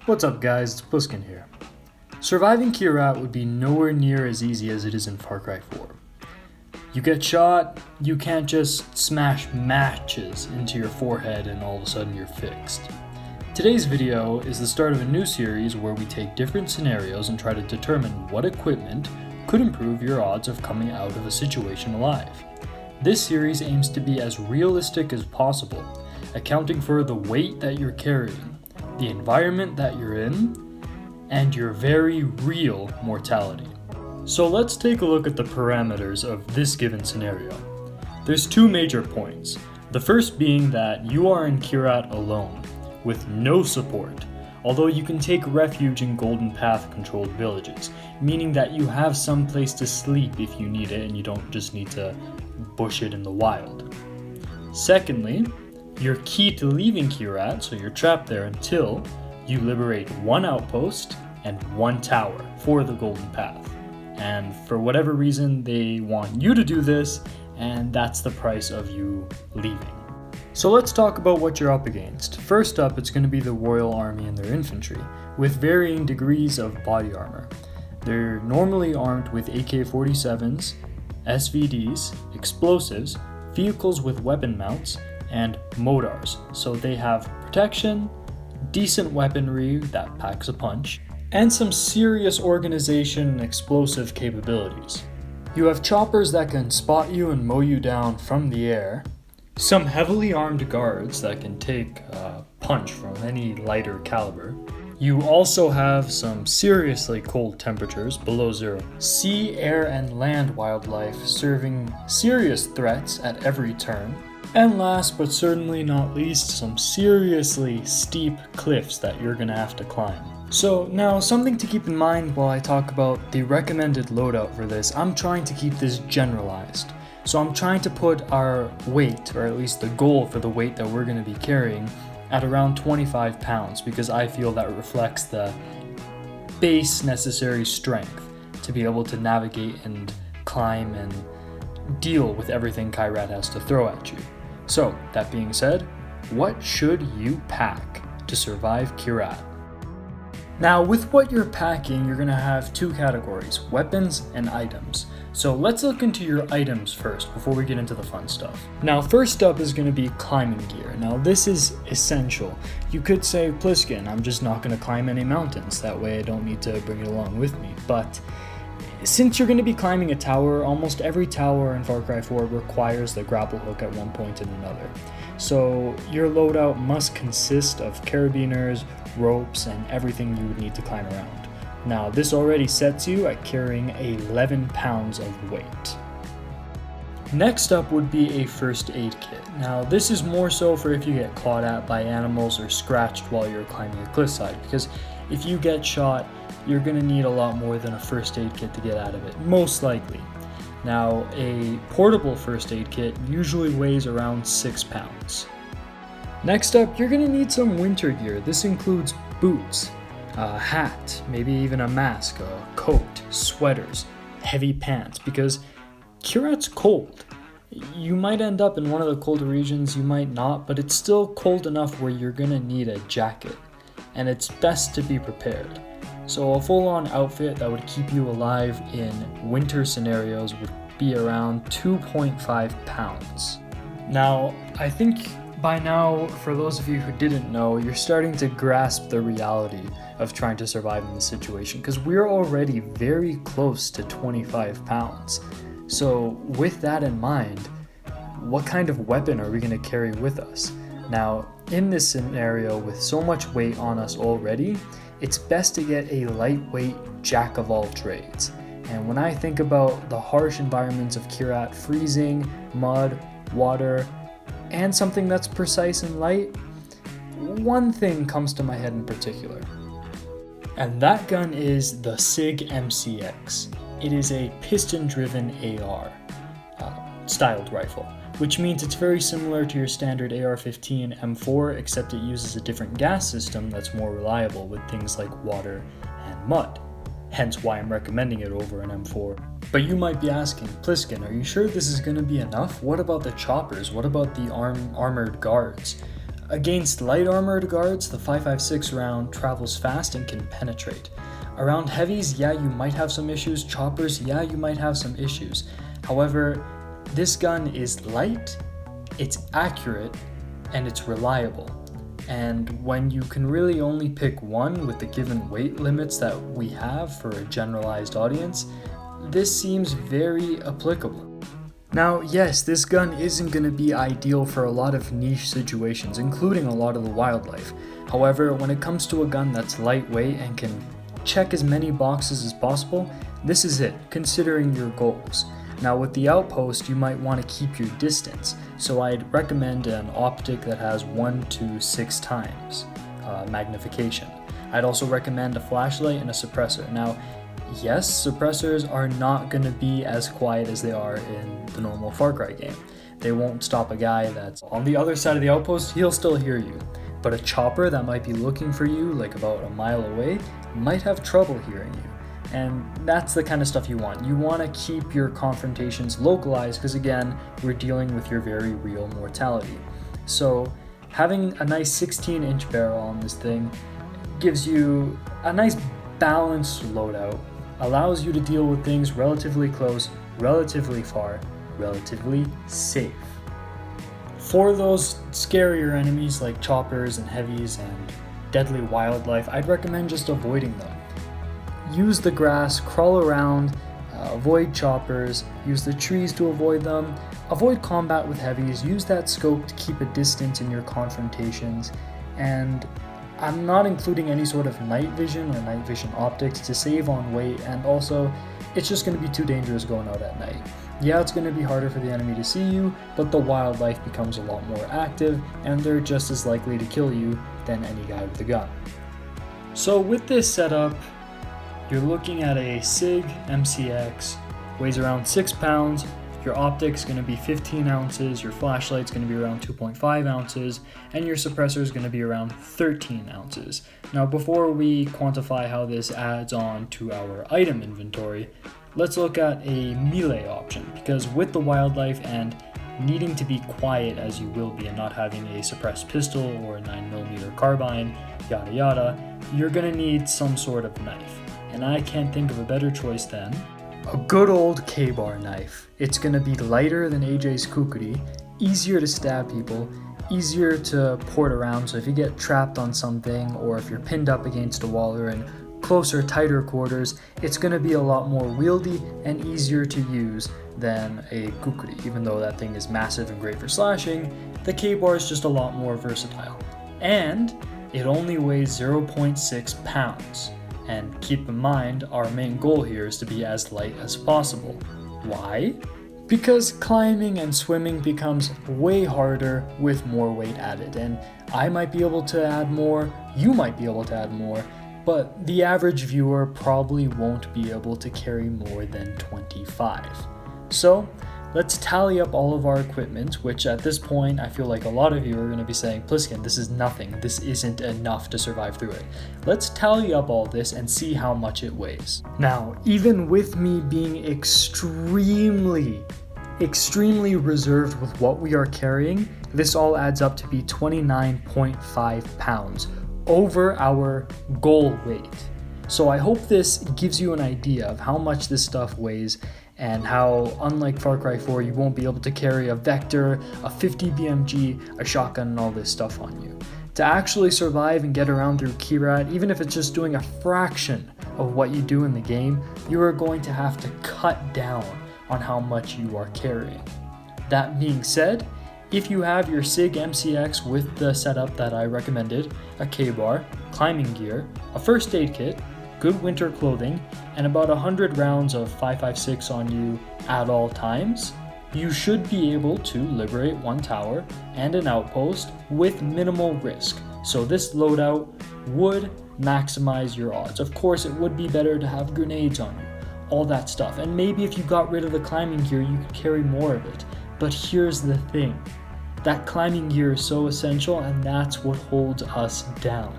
What's up guys, it's Pliskin here. Surviving KYRAT would be nowhere near as easy as it is in Far Cry 4. You get shot, you can't just smash matches into your forehead and all of a sudden you're fixed. Today's video is the start of a new series where we take different scenarios and try to determine what equipment could improve your odds of coming out of a situation alive. This series aims to be as realistic as possible, accounting for the weight that you're carrying, the environment that you're in, and your very real mortality. So let's take a look at the parameters of this given scenario. There's two major points. The first being that you are in KYRAT alone, with no support, although you can take refuge in Golden Path controlled villages, meaning that you have some place to sleep if you need it and you don't just need to bush it in the wild. Secondly, your key to leaving KYRAT, so you're trapped there until you liberate one outpost and one tower for the Golden Path. And for whatever reason, they want you to do this, and that's the price of you leaving. So let's talk about what you're up against. First up, it's going to be the Royal Army and their infantry, with varying degrees of body armor. They're normally armed with AK-47s, SVDs, explosives, vehicles with weapon mounts, and Modars, so they have protection, decent weaponry that packs a punch, and some serious organization and explosive capabilities. You have choppers that can spot you and mow you down from the air, some heavily armed guards that can take a punch from any lighter caliber. You also have some seriously cold temperatures below zero. Sea, air, and land wildlife serving serious threats at every turn. And last but certainly not least, some seriously steep cliffs that you're gonna have to climb. So now something to keep in mind while I talk about the recommended loadout for this, I'm trying to keep this generalized. So I'm trying to put our weight, or at least the goal for the weight that we're gonna be carrying, at around 25 pounds because I feel that reflects the base necessary strength to be able to navigate and climb and deal with everything KYRAT has to throw at you. So that being said, what should you pack to survive KYRAT? Now with what you're packing, you're going to have two categories, weapons and items. So let's look into your items first before we get into the fun stuff. Now first up is going to be climbing gear. Now this is essential. You could say, Pliskin, I'm just not going to climb any mountains, that way I don't need to bring it along with me. But since you're going to be climbing a tower, almost every tower in Far Cry 4 requires the grapple hook at one point and another. So your loadout must consist of carabiners, ropes, and everything you would need to climb around. Now this already sets you at carrying 11 pounds of weight. Next up would be a first aid kit. Now this is more so for if you get clawed at by animals or scratched while you're climbing a cliffside, because if you get shot, you're going to need a lot more than a first aid kit to get out of it, most likely. Now a portable first aid kit usually weighs around 6 pounds. Next up, you're going to need some winter gear. This includes boots, a hat, maybe even a mask, a coat, sweaters, heavy pants, because KYRAT's cold. You might end up in one of the colder regions, you might not, but it's still cold enough where you're going to need a jacket, and it's best to be prepared. So a full-on outfit that would keep you alive in winter scenarios would be around 2.5 pounds. Now, I think by now, for those of you who didn't know, you're starting to grasp the reality of trying to survive in this situation, because we're already very close to 25 pounds. So with that in mind, what kind of weapon are we going to carry with us? Now, in this scenario, with so much weight on us already, it's best to get a lightweight jack of all trades. And when I think about the harsh environments of KYRAT, freezing, mud, water, and something that's precise and light, one thing comes to my head in particular. And that gun is the SIG MCX. It is a piston-driven AR styled rifle, which means it's very similar to your standard AR-15 M4, except it uses a different gas system that's more reliable with things like water and mud. Hence why I'm recommending it over an M4. But you might be asking, Pliskin, are you sure this is going to be enough? What about the choppers? What about the armored guards? Against light armored guards, the 5.56 round travels fast and can penetrate. Around heavies, yeah, you might have some issues. Choppers, yeah, you might have some issues. However, this gun is light, it's accurate, and it's reliable. And when you can really only pick one with the given weight limits that we have for a generalized audience, this seems very applicable. Now, yes, this gun isn't going to be ideal for a lot of niche situations, including a lot of the wildlife. However, when it comes to a gun that's lightweight and can check as many boxes as possible, this is it, considering your goals. Now with the outpost, you might want to keep your distance, so I'd recommend an optic that has 1 to 6 times magnification. I'd also recommend a flashlight and a suppressor. Now, yes, suppressors are not going to be as quiet as they are in the normal Far Cry game. They won't stop a guy that's on the other side of the outpost, he'll still hear you. But a chopper that might be looking for you like about a mile away might have trouble hearing you. And that's the kind of stuff you want. You want to keep your confrontations localized because again, we're dealing with your very real mortality. So having a nice 16-inch barrel on this thing gives you a nice balanced loadout, allows you to deal with things relatively close, relatively far, relatively safe. For those scarier enemies like choppers and heavies and deadly wildlife, I'd recommend just avoiding them. Use the grass, crawl around, avoid choppers, use the trees to avoid them, avoid combat with heavies, use that scope to keep a distance in your confrontations, and I'm not including any sort of night vision or night vision optics to save on weight, and also it's just going to be too dangerous going out at night. Yeah, it's going to be harder for the enemy to see you, but the wildlife becomes a lot more active and they're just as likely to kill you than any guy with a gun. So with this setup, you're looking at a SIG MCX, weighs around 6 pounds, your optic's going to be 15 ounces, your flashlight's going to be around 2.5 ounces, and your suppressor is going to be around 13 ounces. Now before we quantify how this adds on to our item inventory, let's look at a melee option, because with the wildlife and needing to be quiet as you will be and not having a suppressed pistol or a 9mm carbine, yada yada, you're going to need some sort of knife. And I can't think of a better choice than a good old K-bar knife. It's going to be lighter than AJ's kukri, easier to stab people, easier to port around, so if you get trapped on something or if you're pinned up against a wall or in closer, tighter quarters, it's going to be a lot more wieldy and easier to use than a kukri. Even though that thing is massive and great for slashing, the K-bar is just a lot more versatile. And it only weighs 0.6 pounds. And keep in mind, our main goal here is to be as light as possible. Why? Because climbing and swimming becomes way harder with more weight added, and I might be able to add more, you might be able to add more, but the average viewer probably won't be able to carry more than 25. So let's tally up all of our equipment, which at this point I feel like a lot of you are going to be saying, Pliskin, this is nothing, this isn't enough to survive through it. Let's tally up all this and see how much it weighs. Now, even with me being extremely reserved with what we are carrying, this all adds up to be 29.5 pounds over our goal weight. So I hope this gives you an idea of how much this stuff weighs and how, unlike Far Cry 4, you won't be able to carry a Vector, a 50 BMG, a shotgun, and all this stuff on you. To actually survive and get around through KYRAT, even if it's just doing a fraction of what you do in the game, you are going to have to cut down on how much you are carrying. That being said, if you have your SIG MCX with the setup that I recommended, a K-bar, climbing gear, a first aid kit, good winter clothing, and about 100 rounds of 5.56 on you at all times, you should be able to liberate one tower and an outpost with minimal risk. So this loadout would maximize your odds. Of course, it would be better to have grenades on you, all that stuff. And maybe if you got rid of the climbing gear, you could carry more of it. But here's the thing, that climbing gear is so essential, and that's what holds us down.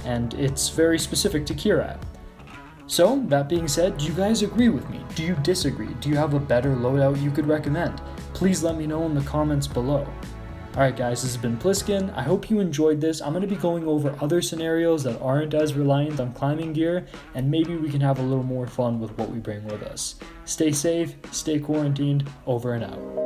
And it's very specific to KYRAT. So, that being said, do you guys agree with me? Do you disagree? Do you have a better loadout you could recommend? Please let me know in the comments below. Alright guys, this has been Pliskin. I hope you enjoyed this. I'm going to be going over other scenarios that aren't as reliant on climbing gear, and maybe we can have a little more fun with what we bring with us. Stay safe, stay quarantined, over and out.